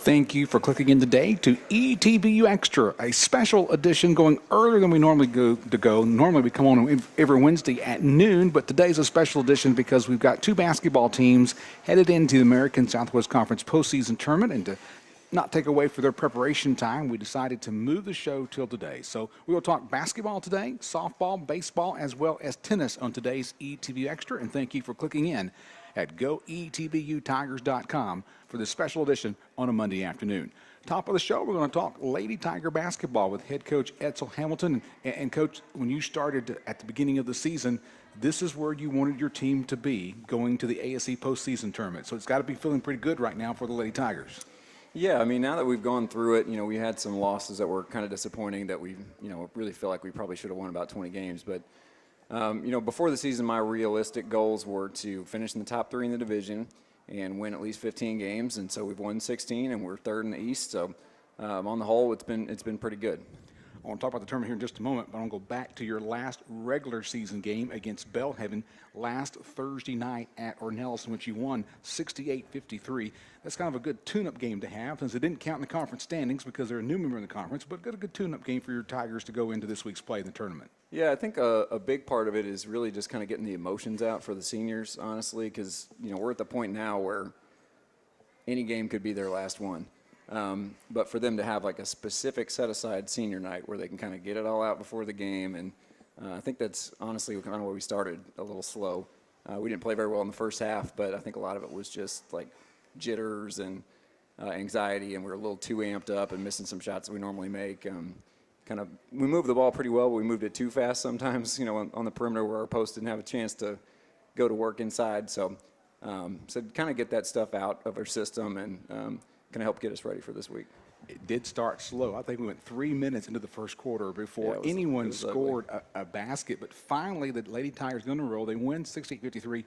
Thank you for clicking in today to ETBU Extra, a special edition going earlier than we normally go. Normally we come on every Wednesday at noon, but today's a special edition because we've got two basketball teams headed into the American Southwest Conference postseason tournament, and to not take away for their preparation time, we decided to move the show till today. So we will talk basketball today, softball, baseball, as well as tennis on today's ETBU Extra, and thank you for clicking in at goetbutigers.com for this special edition on a Monday afternoon. Top of the show, we're going to talk Lady Tiger basketball with head coach Edsel Hamilton. And Coach, when you started at the beginning of the season, this is where you wanted your team to be going to the ASC postseason tournament. So it's got to be feeling pretty good right now for the Lady Tigers. Yeah, I mean, now that we've gone through it, we had some losses that were kind of disappointing that we, really feel like we probably should have won about 20 games. But before the season, my realistic goals were to finish in the top 3 in the division and win at least 15 games, and so we've won 16, and we're 3rd in the East. So on the whole, it's been pretty good. I want to talk about the tournament here in just a moment, but I want to go back to your last regular season game against Belhaven last Thursday night at Ornelas, in which you won 68-53. That's kind of a good tune-up game to have, since it didn't count in the conference standings because they're a new member in the conference, but a good tune-up game for your Tigers to go into this week's play in the tournament. Yeah, I think a big part of it is really just kind of getting the emotions out for the seniors, honestly, because, we're at the point now where any game could be their last one. But for them to have like a specific set-aside senior night where they can kind of get it all out before the game, and I think that's honestly kind of where we started a little slow. We didn't play very well in the first half, but I think a lot of it was just like jitters and anxiety, and we were a little too amped up and missing some shots that we normally make. We moved the ball pretty well, but we moved it too fast sometimes, on the perimeter where our post didn't have a chance to go to work inside. So kind of get that stuff out of our system and kind of help get us ready for this week. It did start slow. I think we went 3 minutes into the first quarter before anyone scored a basket. But finally, the Lady Tigers go on a roll. They win 68-53.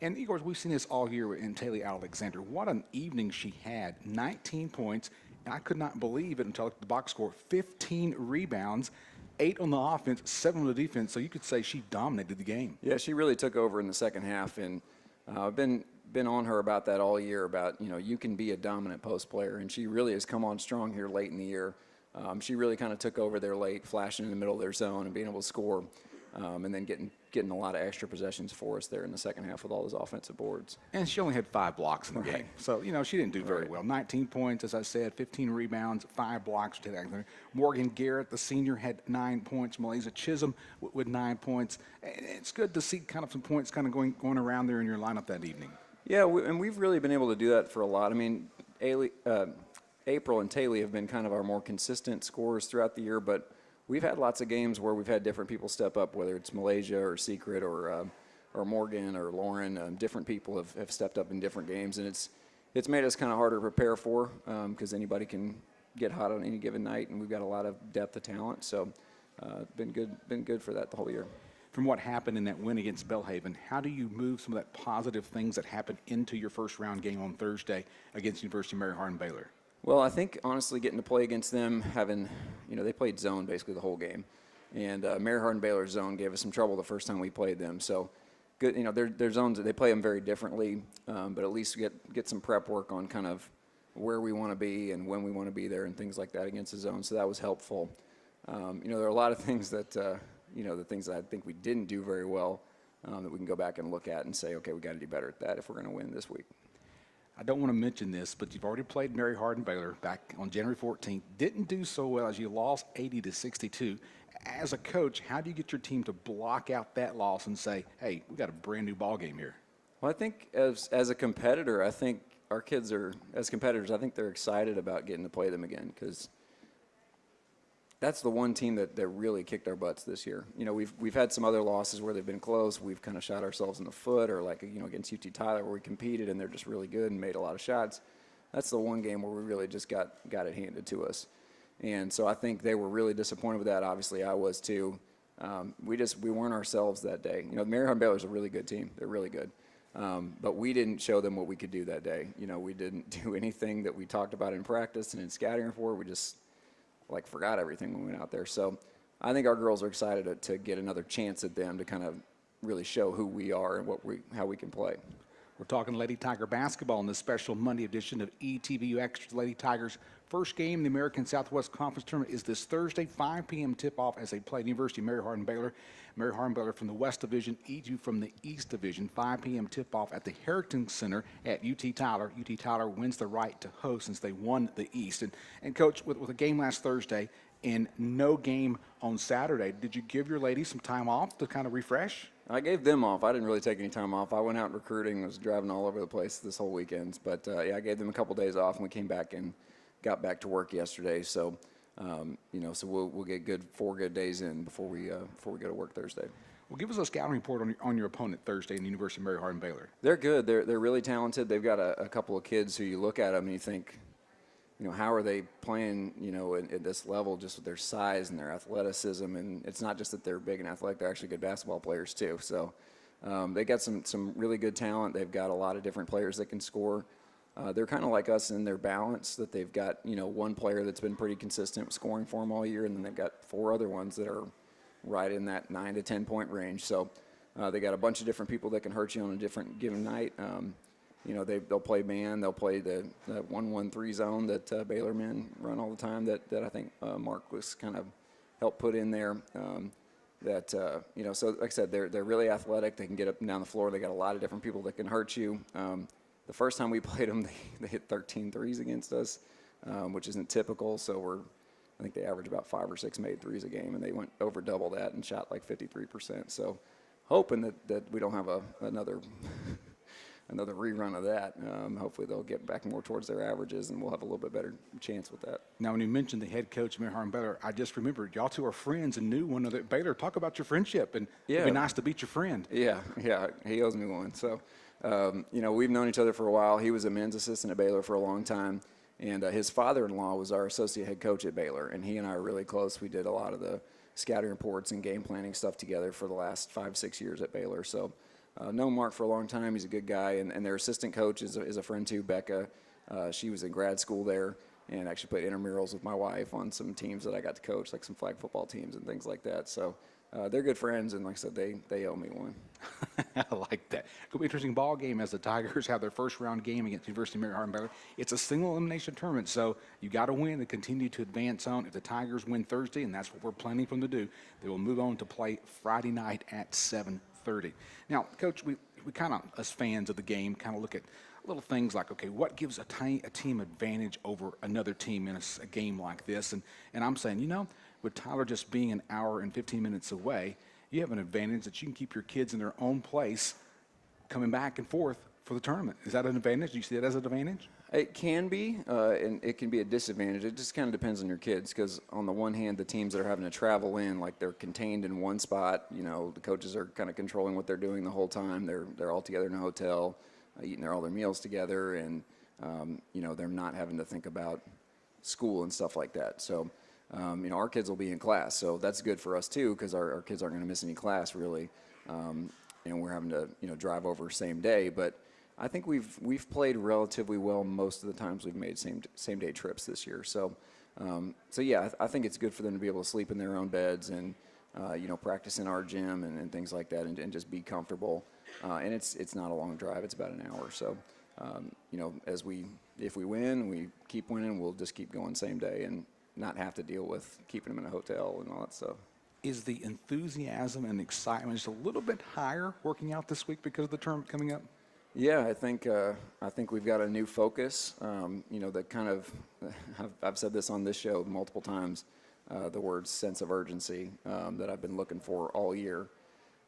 And, of course, we've seen this all year in Taylor Alexander. What an evening she had. 19 points. I could not believe it until I looked at the box score. 15 rebounds, 8 on the offense, 7 on the defense. So you could say she dominated the game. Yeah, she really took over in the second half. And I've been on her about that all year, about, you can be a dominant post player. And she really has come on strong here late in the year. She really kind of took over there late, flashing in the middle of their zone and being able to score, and then getting a lot of extra possessions for us there in the second half with all those offensive boards. And she only had 5 blocks in the game. So, she didn't do very well. 19 points, as I said, 15 rebounds, 5 blocks. Morgan Garrett, the senior, had 9 points. Malaysia Chisholm with 9 points. It's good to see kind of some points kind of going around there in your lineup that evening. Yeah, and we've really been able to do that for a lot. I mean, April and Taylor have been kind of our more consistent scorers throughout the year, but we've had lots of games where we've had different people step up, whether it's Malaysia or Secret or Morgan or Lauren. Different people have stepped up in different games, and it's made us kind of harder to prepare for, because anybody can get hot on any given night, and we've got a lot of depth of talent. So been good for that the whole year. From what happened in that win against Belhaven, how do you move some of that positive things that happened into your first round game on Thursday against University of Mary Hardin-Baylor? Well, I think, honestly, getting to play against them, they played zone basically the whole game. And Mary Hardin-Baylor's zone gave us some trouble the first time we played them. So, good, their zones, they play them very differently, but at least get some prep work on kind of where we want to be and when we want to be there and things like that against the zone. So that was helpful. There are a lot of things that, the things that I think we didn't do very well, that we can go back and look at and say, okay, we got to do better at that if we're going to win this week. I don't want to mention this, but you've already played Mary Hardin-Baylor back on January 14th. Didn't do so well as you lost 80-62. As a coach, how do you get your team to block out that loss and say, hey, we got a brand new ball game here? Well, I think as a competitor, I think our kids are, as competitors, I think they're excited about getting to play them again, because that's the one team that really kicked our butts this year. We've had some other losses where they've been close. We've kind of shot ourselves in the foot, or like, against UT Tyler where we competed and they're just really good and made a lot of shots. That's the one game where we really just got it handed to us. And so I think they were really disappointed with that. Obviously, I was too. We weren't ourselves that day. Mary Hardin-Baylor's a really good team. They're really good. But we didn't show them what we could do that day. We didn't do anything that we talked about in practice and in scouting for. We just forgot everything when we went out there. So I think our girls are excited to get another chance at them to kind of really show who we are and how we can play. We're talking Lady Tiger basketball in this special Monday edition of ETBU Extra. Lady Tigers' first game in the American Southwest Conference Tournament is this Thursday, 5 p.m. tip-off as they play University of Mary Hardin-Baylor. Mary Hardin-Baylor from the West Division, ETBU from the East Division. 5 p.m. tip-off at the Harrington Center at UT Tyler. UT Tyler wins the right to host since they won the East. And Coach, with a game last Thursday and no game on Saturday, did you give your ladies some time off to kind of refresh? I gave them off. I didn't really take any time off. I went out recruiting, was driving all over the place this whole weekend. But, yeah, I gave them a couple days off, and we came back and got back to work yesterday. So, so we'll get 4 good days in before we go to work Thursday. Well, give us a scouting report on your opponent Thursday in the University of Mary Hardin-Baylor. They're good. They're really talented. They've got a couple of kids who you look at them and you think, how are they playing, at this level just with their size and their athleticism? And it's not just that they're big and athletic, they're actually good basketball players too. So they got some really good talent. They've got a lot of different players that can score. They're kind of like us in their balance, that they've got, one player that's been pretty consistent scoring for them all year, and then they've got 4 other ones that are right in that 9 to 10 point range. So they got a bunch of different people that can hurt you on a different given night. They'll play man, they'll play the 1-1-3 zone that Baylor men run all the time that I think Mark was kind of helped put in there. So like I said, they're really athletic. They can get up and down the floor. They got a lot of different people that can hurt you. The first time we played them, they hit 13 threes against us, which isn't typical. So I think they average about 5 or 6 made threes a game, and they went over double that and shot like 53%. So hoping that we don't have another rerun of that. Hopefully they'll get back more towards their averages, and we'll have a little bit better chance with that. Now, when you mentioned the head coach of Mary Hardin-Baylor, I just remembered y'all two are friends and knew one another at Baylor. Talk about your friendship, and it'd be nice to beat your friend. Yeah, he owes me one. So, we've known each other for a while. He was a men's assistant at Baylor for a long time, and his father-in-law was our associate head coach at Baylor, and he and I are really close. We did a lot of the scouting reports and game planning stuff together for the last 5-6 years at Baylor. So, known Mark for a long time. He's a good guy, and their assistant coach is a friend too, Becca. She was in grad school there and actually played intramurals with my wife on some teams that I got to coach, like some flag football teams and things like that. So they're good friends, and like I said, they owe me one. I like that. Could be an interesting ball game as the Tigers have their first round game against University of Mary Hardin-Baylor. It's a single elimination tournament, so you got to win to continue to advance on. If the Tigers win Thursday, and that's what we're planning for them to do, they will move on to play Friday night at 7:30. Now, Coach, we kind of, as fans of the game, kind of look at little things like, okay, what gives a team advantage over another team in a game like this? And I'm saying, with Tyler just being an hour and 15 minutes away, you have an advantage that you can keep your kids in their own place coming back and forth for the tournament. Is that an advantage? Do you see that as an advantage? It can be, and it can be a disadvantage. It just kind of depends on your kids, because on the one hand, the teams that are having to travel in, like they're contained in one spot, the coaches are kind of controlling what they're doing the whole time. They're all together in a hotel, eating all their meals together, and they're not having to think about school and stuff like that. So, our kids will be in class, so that's good for us too, because our kids aren't going to miss any class really, and we're having to drive over same day, but I think we've played relatively well most of the times we've made same day trips this year. So, yeah, I think it's good for them to be able to sleep in their own beds and practice in our gym and things like that, and just be comfortable. And it's not a long drive; it's about an hour. So, if we win, we keep winning, we'll just keep going same day and not have to deal with keeping them in a hotel and all that stuff. Is the enthusiasm and excitement just a little bit higher working out this week because of the tournament coming up? Yeah, I think we've got a new focus. That kind of, I've said this on this show multiple times, the word sense of urgency that I've been looking for all year.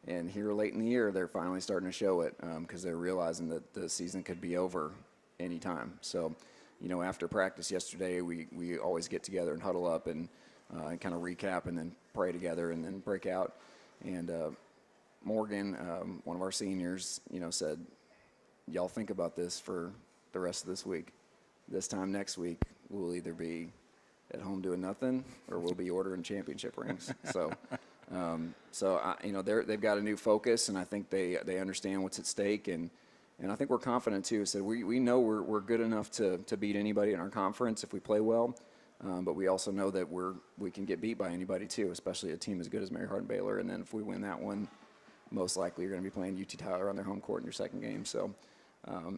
And here late in the year, they're finally starting to show it because they're realizing that the season could be over anytime. So, after practice yesterday, we always get together and huddle up and kind of recap and then pray together and then break out. And Morgan, one of our seniors, said, y'all think about this for the rest of this week. This time next week, we'll either be at home doing nothing or we'll be ordering championship rings. So, they've got a new focus, and I think they understand what's at stake, and I think we're confident too. So we know we're good enough to beat anybody in our conference if we play well, but we also know that we can get beat by anybody too, especially a team as good as Mary Hardin-Baylor. And then if we win that one, most likely you're going to be playing UT Tyler on their home court in your second game. So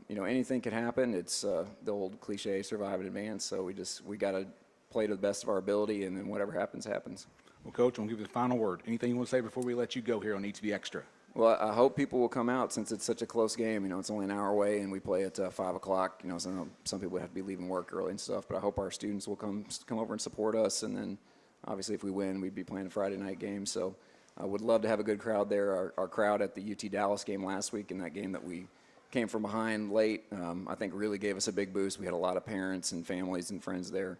Anything could happen. It's the old cliche, survive and advance. So we got to play to the best of our ability, and then whatever happens, happens. Well, Coach, I'm going to give you the final word. Anything you want to say before we let you go here on ETB Extra? Well, I hope people will come out since it's such a close game. It's only an hour away, and we play at 5 o'clock. So some people have to be leaving work early and stuff. But I hope our students will come over and support us. And then, obviously, if we win, we'd be playing a Friday night game. So I would love to have a good crowd there. Our crowd at the UT Dallas game last week, in that game that we came from behind late, I think really gave us a big boost. We had a lot of parents and families and friends there.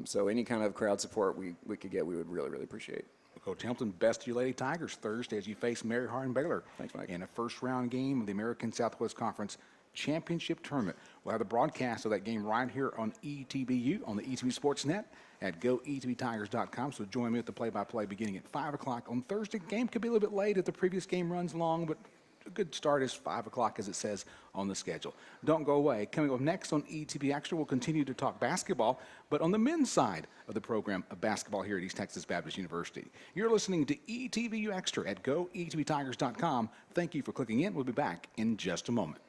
So any kind of crowd support we could get, we would really, really appreciate. Coach Hamilton, best of your Lady Tigers Thursday as you face Mary Hardin Baylor. Thanks, Mike. In a first-round game of the American Southwest Conference Championship Tournament. We'll have the broadcast of that game right here on ETBU, on the ETB Sports Net at goetbtigers.com. So join me at the play-by-play beginning at 5 o'clock on Thursday. Game could be a little bit late if the previous game runs long, but a good start is 5 o'clock, as it says on the schedule. Don't go away. Coming up next on ETB Extra, we'll continue to talk basketball, but on the men's side of the program of basketball here at East Texas Baptist University. You're listening to ETBU Extra at goetbtigers.com. Thank you for clicking in. We'll be back in just a moment.